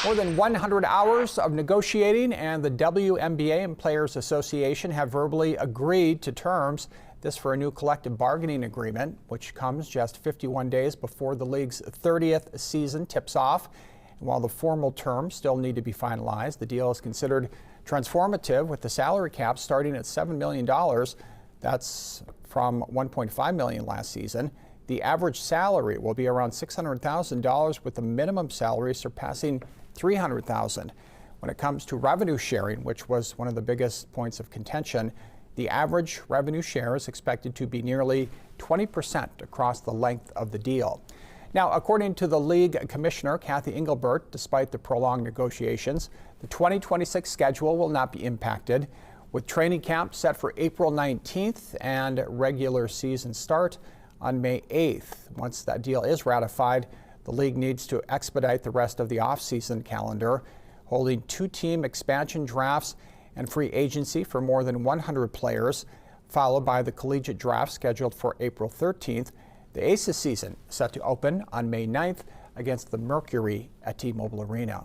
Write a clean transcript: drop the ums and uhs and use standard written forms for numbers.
More than 100 hours of negotiating, and the WNBA and Players Association have verbally agreed to terms. This for a new collective bargaining agreement, which comes just 51 days before the league's 30th season tips off. And while the formal terms still need to be finalized, the deal is considered transformative, with the salary cap starting at $7 million. That's from $1.5 million last season. The average salary will be around $600,000, with the minimum salary surpassing $300,000. When it comes to revenue sharing, which was one of the biggest points of contention, the average revenue share is expected to be nearly 20% across the length of the deal. Now, according to the league commissioner, Kathy Engelbert, despite the prolonged negotiations, the 2026 schedule will not be impacted, with training camp set for April 19th and regular season start on May 8th. Once that deal is ratified, the league needs to expedite the rest of the off-season calendar, holding 2-team expansion drafts and free agency for more than 100 players, followed by the collegiate draft scheduled for April 13th. The ACES season set to open on May 9th against the Mercury at T-Mobile Arena.